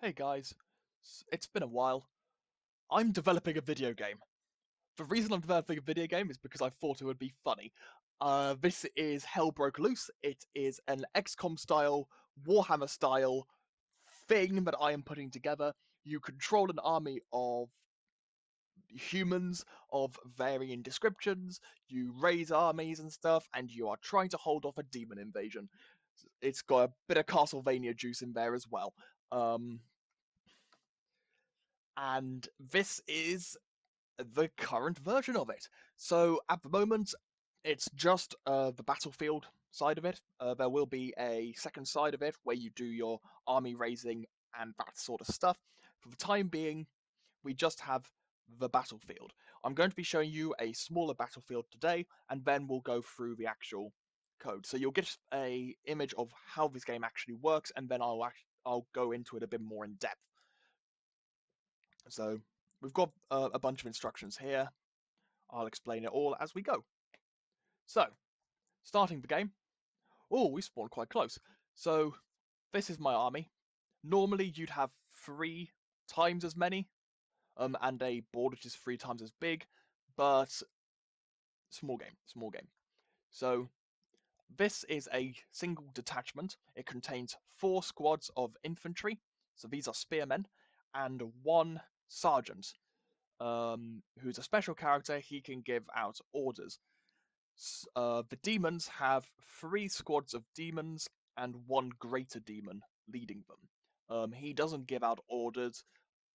Hey guys, it's been a while. I'm developing a video game. The reason I'm developing a video game is because I thought it would be funny. This is Hell Broke Loose. It is an XCOM style, Warhammer style thing that I am putting together. You control an army of humans of varying descriptions, you raise armies and stuff, and you are trying to hold off a demon invasion. It's got a bit of Castlevania juice in there as well. Um, and this is the current version of it. So at the moment, it's just the battlefield side of it. There will be a second side of it where you do your army raising and that sort of stuff. For the time being, we just have the battlefield. I'm going to be showing you a smaller battlefield today, and then we'll go through the actual code. So you'll get a image of how this game actually works, and then I'll go into it a bit more in depth. So we've got a bunch of instructions here. I'll explain it all as we go. So, starting the game. Oh, we spawned quite close. So, this is my army. Normally, you'd have 3 times as many, and a board which is 3 times as big, but small game, small game. So, this is a single detachment. It contains 4 squads of infantry, so these are spearmen, and 1 sergeant, who's a special character. He can give out orders. The demons have 3 squads of demons and 1 greater demon leading them. He doesn't give out orders.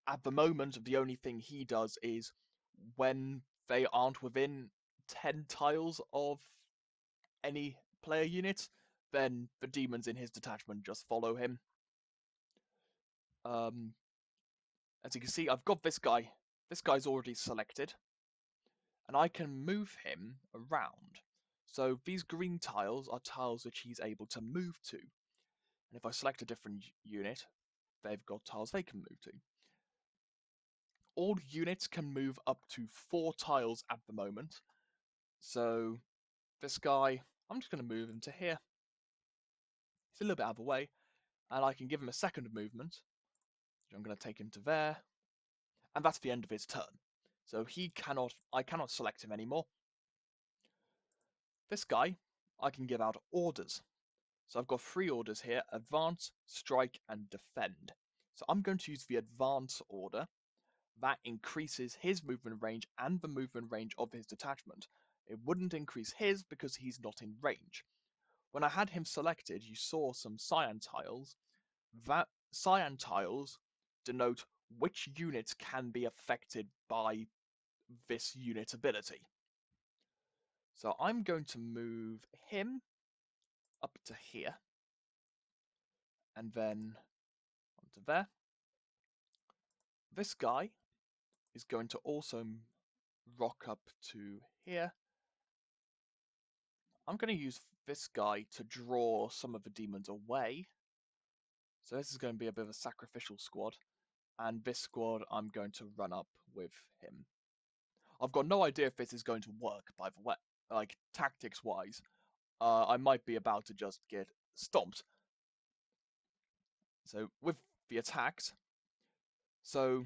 At the moment, the only thing he does is when they aren't within 10 tiles of any player unit, then the demons in his detachment just follow him. Um, as you can see, I've got this guy. This guy's already selected, and I can move him around. So these green tiles are tiles which he's able to move to. And if I select a different unit, they've got tiles they can move to. All units can move up to 4 tiles at the moment. So this guy, I'm just going to move him to here. He's a little bit out of the way, and I can give him a second movement. I'm going to take him to there, and that's the end of his turn. So I cannot select him anymore. This guy, I can give out orders. So I've got 3 orders here: advance, strike, and defend. So I'm going to use the advance order. That increases his movement range and the movement range of his detachment. It wouldn't increase his because he's not in range. When I had him selected, you saw some cyan tiles. That cyan tiles denote which units can be affected by this unit ability. So I'm going to move him up to here, and then onto there. This guy is going to also rock up to here. I'm going to use this guy to draw some of the demons away. So this is going to be a bit of a sacrificial squad. And this squad, I'm going to run up with him. I've got no idea if this is going to work, by the way, like tactics-wise. I might be about to just get stomped. So with the attacks, so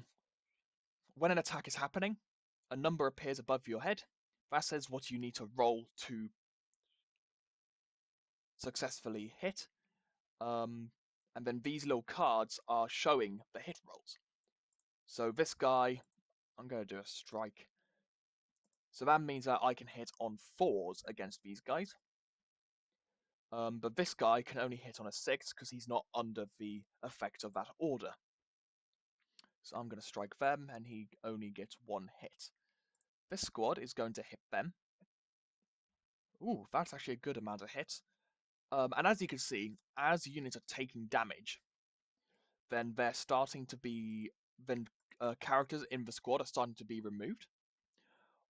when an attack is happening, a number appears above your head. That says what you need to roll to successfully hit. And then these little cards are showing the hit rolls. So this guy, I'm going to do a strike. So that means that I can hit on 4s against these guys. But this guy can only hit on a 6 because he's not under the effect of that order. So I'm going to strike them, and he only gets 1 hit. This squad is going to hit them. Ooh, that's actually a good amount of hits. And as you can see, as units are taking damage, then they're starting to be... Then characters in the squad are starting to be removed.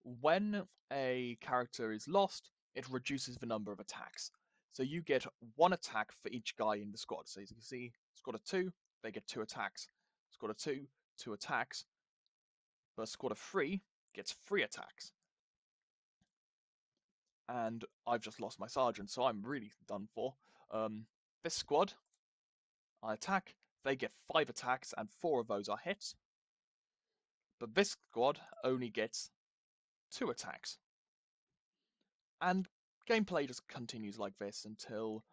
When a character is lost, it reduces the number of attacks. So you get 1 attack for each guy in the squad. So as you can see, squad of 2, they get 2 attacks. Squad of 2, 2 attacks. But squad of 3 gets 3 attacks. And I've just lost my sergeant, so I'm really done for. This squad, I attack, they get 5 attacks and 4 of those are hits. But this squad only gets 2 attacks. And gameplay just continues like this until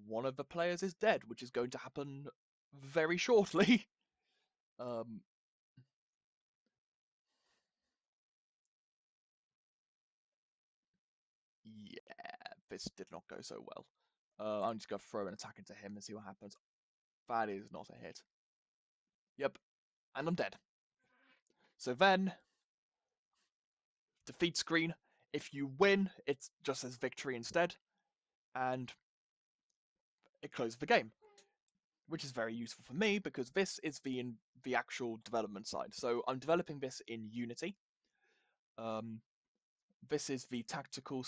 one of the players is dead, which is going to happen very shortly. Yeah, this did not go so well. I'm just going to throw an attack into him and see what happens. That is not a hit. Yep, and I'm dead. So then, defeat screen. If you win, it just says victory instead, and it closes the game, which is very useful for me because this is the actual development side. So I'm developing this in Unity. This is the tactical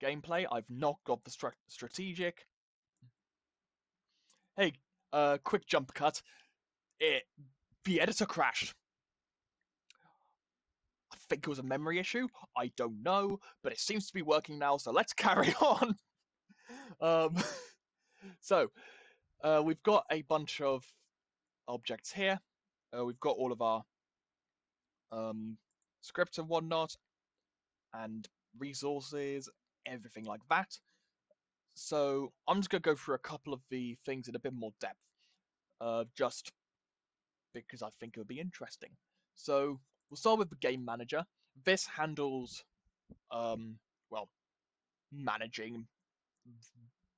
gameplay. I've not got the strategic. Hey, quick jump cut. The editor crashed. I think it was a memory issue. I don't know, but it seems to be working now. So let's carry on. um, so we've got a bunch of objects here. We've got all of our scripts and whatnot, and resources, everything like that. So I'm just going to go through a couple of the things in a bit more depth, just because I think it would be interesting. So we'll start with the game manager. This handles, well, managing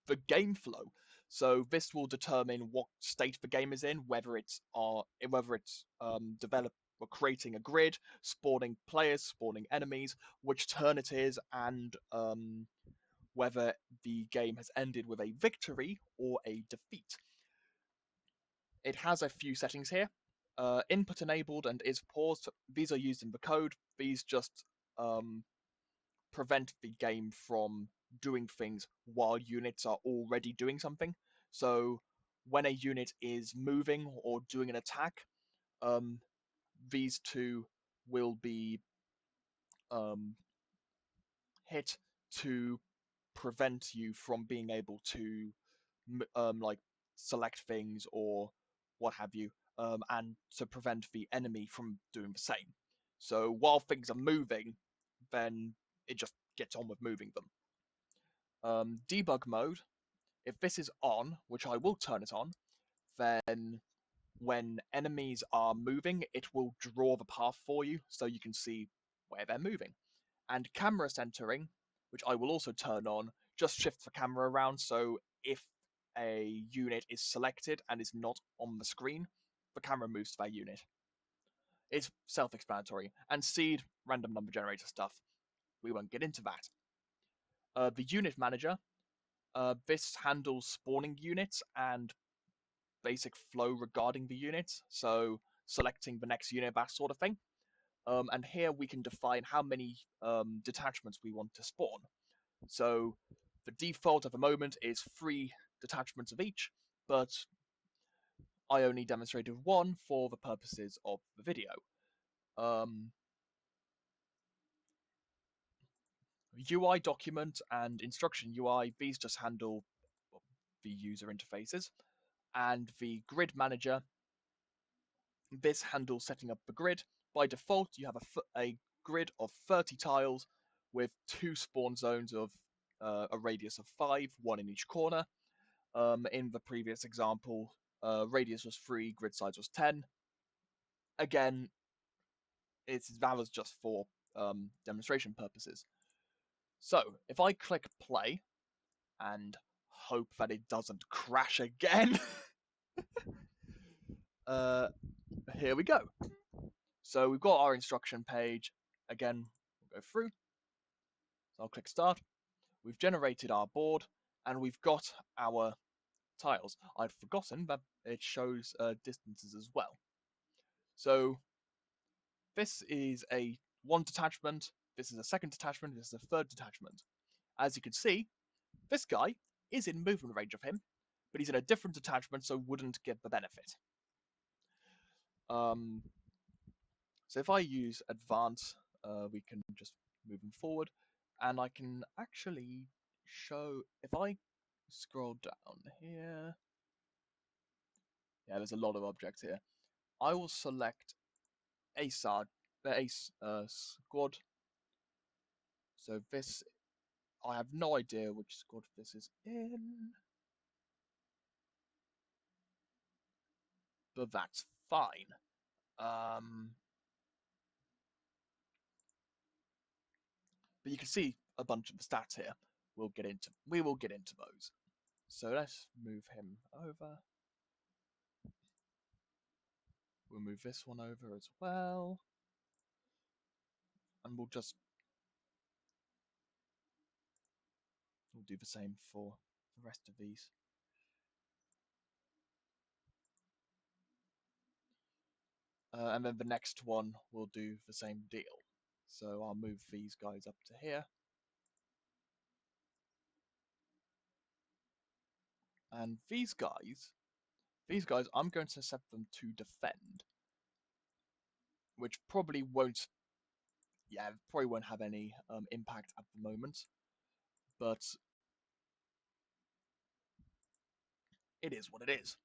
the game flow. So this will determine what state the game is in, whether it's develop or creating a grid, spawning players, spawning enemies, which turn it is, and whether the game has ended with a victory or a defeat. It has a few settings here. Input enabled and is paused. These are used in the code. These just prevent the game from doing things while units are already doing something. So when a unit is moving or doing an attack, these two will be hit to prevent you from being able to like select things or what have you, and to prevent the enemy from doing the same. So while things are moving, then it just gets on with moving them. Debug mode, if this is on, which I will turn it on, then when enemies are moving, it will draw the path for you so you can see where they're moving. And camera centering, which I will also turn on, just shifts the camera around so if a unit is selected and is not on the screen, the camera moves to that unit. It's self-explanatory. And seed, random number generator stuff, we won't get into that. The unit manager, this handles spawning units and basic flow regarding the units, so selecting the next unit, that sort of thing. And here we can define how many detachments we want to spawn. So the default at the moment is 3 detachments of each, but I only demonstrated 1 for the purposes of the video. UI document and instruction UI, these just handle the user interfaces. And the grid manager, this handles setting up the grid. By default, you have a grid of 30 tiles with 2 spawn zones of a radius of 5, 1 in each corner. In the previous example, radius was 3, grid size was 10. Again, that was just for demonstration purposes. So if I click play and hope that it doesn't crash again, here we go. So we've got our instruction page. Again, we'll go through. So I'll click start. We've generated our board and we've got our tiles. I'd forgotten that it shows distances as well. So this is a 1 detachment, this is a 2nd detachment, this is a 3rd detachment. As you can see, this guy is in movement range of him, but he's in a different detachment, so wouldn't get the benefit. So if I use advance, we can just move him forward, and I can actually show, if I scroll down here, Yeah, there's a lot of objects here. I will select a squad. So this, I have no idea which squad this is in, but that's fine. But you can see a bunch of the stats here. We will get into those. So let's move him over. We'll move this one over as well. And we'll do the same for the rest of these. And then the next one will do the same deal. So I'll move these guys up to here. And these guys, I'm going to set them to defend, which probably won't have any impact at the moment, but it is what it is.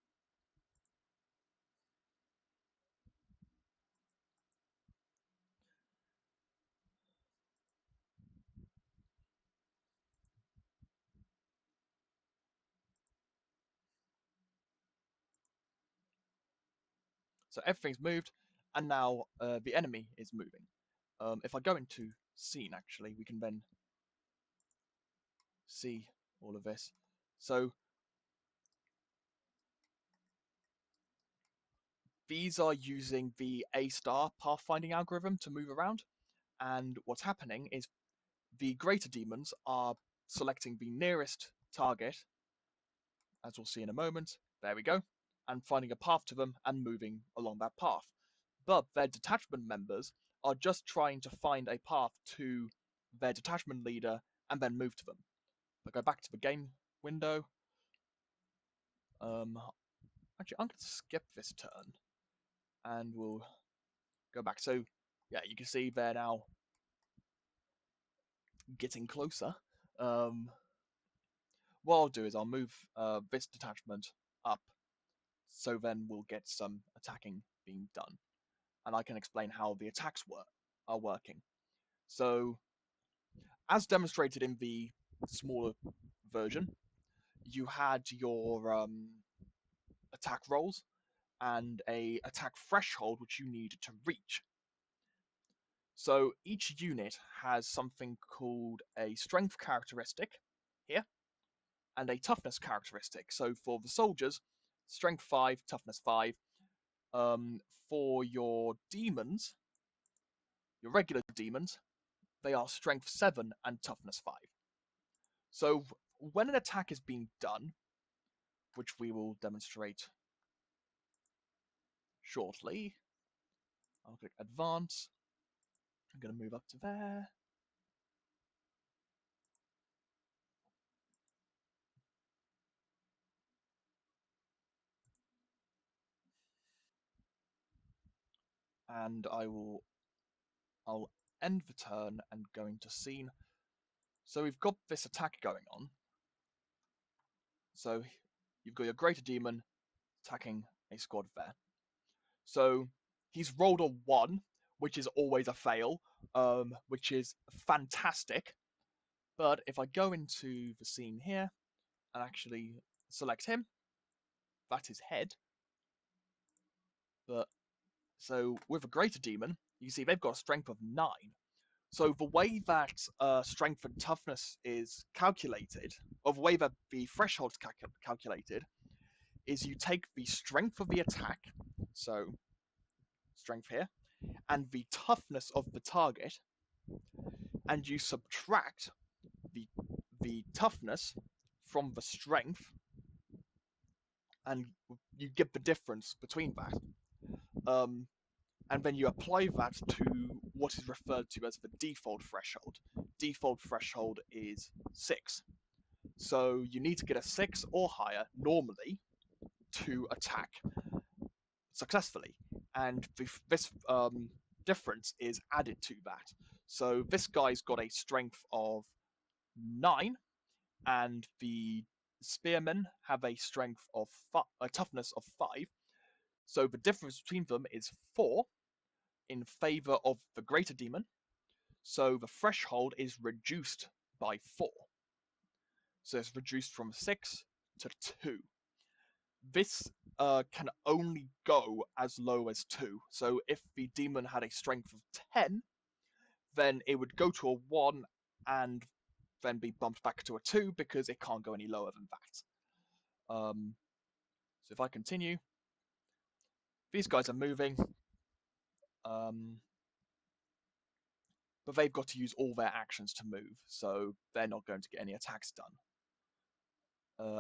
So everything's moved, and now the enemy is moving. If I go into scene, actually, we can then see all of this. So these are using the A-star pathfinding algorithm to move around, and what's happening is the greater demons are selecting the nearest target, as we'll see in a moment. There we go, and finding a path to them and moving along that path. But their detachment members are just trying to find a path to their detachment leader and then move to them. I'll go back to the game window. Actually, I'm going to skip this turn and we'll go back. So, yeah, you can see they're now getting closer. What I'll do is I'll move this detachment up, so then we'll get some attacking being done, and I can explain how the attacks are working. So, as demonstrated in the smaller version, you had your attack rolls and a attack threshold which you needed to reach. So each unit has something called a strength characteristic here and a toughness characteristic. So for the soldiers, strength 5, toughness 5. For your demons, your regular demons, they are strength 7 and toughness 5. So when an attack is being done, which we will demonstrate shortly, I'll click advance. I'm going to move up to there. And I'll end the turn and go into scene. So we've got this attack going on. So you've got your greater demon attacking a squad there. So he's rolled a 1, which is always a fail, which is fantastic. But if I go into the scene here and actually select him, that's his head. But so with a greater demon, you see they've got a strength of 9. So the way that strength and toughness is calculated, or the way that the threshold's calculated, is you take the strength of the attack, so strength here, and the toughness of the target, and you subtract the toughness from the strength, and you get the difference between that. And then you apply that to what is referred to as the default threshold. Default threshold is 6. So you need to get a 6 or higher normally to attack successfully. And this difference is added to that. So this guy's got a strength of 9, and the spearmen have a strength of a toughness of 5. So the difference between them is 4 in favor of the greater demon. So the threshold is reduced by 4. So it's reduced from 6 to 2. This can only go as low as 2. So if the demon had a strength of 10, then it would go to a 1 and then be bumped back to a 2 because it can't go any lower than that. So if I continue, these guys are moving, but they've got to use all their actions to move, so they're not going to get any attacks done.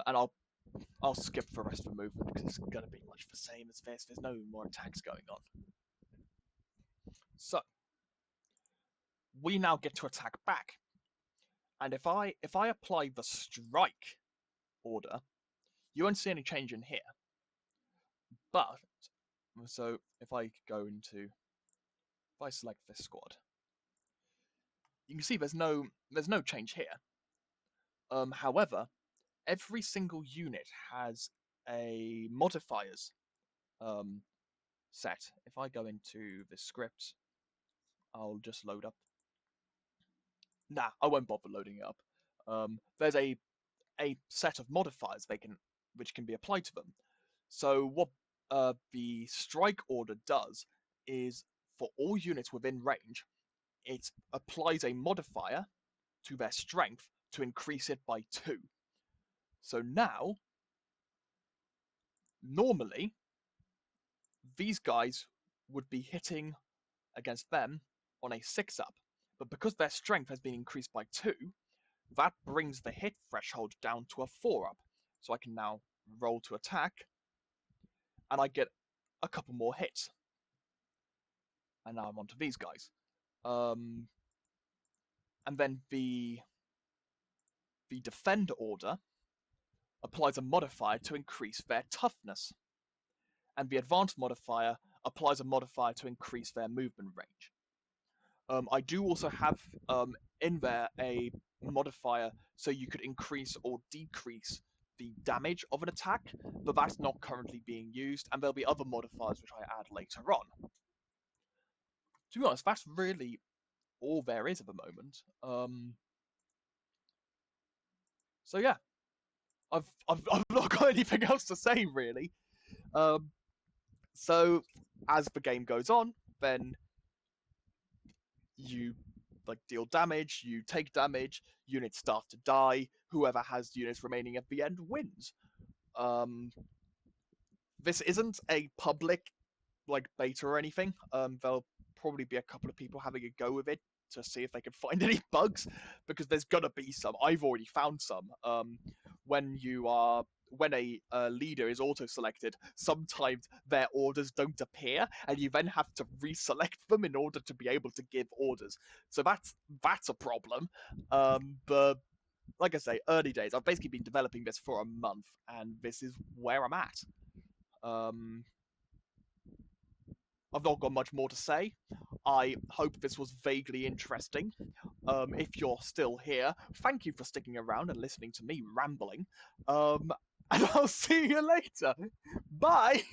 And I'll skip the rest of the movement because it's going to be much the same as this. There's no more attacks going on. So we now get to attack back, and if I apply the strike order, you won't see any change in here. But so if I select this squad, you can see there's no change here. However, every single unit has a modifiers set. If I go into the script, I'll just load up. Nah, I won't bother loading it up. There's a set of modifiers which can be applied to them. So what the strike order does is for all units within range, it applies a modifier to their strength to increase it by 2. So now, normally, these guys would be hitting against them on a 6-up, but because their strength has been increased by 2, that brings the hit threshold down to a 4-up. So I can now roll to attack, and I get a couple more hits. And now I'm onto these guys. And then the defend order applies a modifier to increase their toughness. And the advanced modifier applies a modifier to increase their movement range. I do also have in there a modifier so you could increase or decrease the damage of an attack, but that's not currently being used, and there'll be other modifiers which I add later on. To be honest, that's really all there is at the moment. So yeah, I've not got anything else to say really. So as the game goes on, then you deal damage, you take damage, units start to die. Whoever has units remaining at the end wins. This isn't a public beta or anything. There'll probably be a couple of people having a go with it to see if they can find any bugs, because there's gonna be some. I've already found some. When a leader is auto-selected, sometimes their orders don't appear, and you then have to reselect them in order to be able to give orders. So that's a problem. But like I say, early days. I've basically been developing this for a month, and this is where I'm at. I've not got much more to say. I hope this was vaguely interesting. If you're still here, thank you for sticking around and listening to me rambling. And I'll see you later. Bye!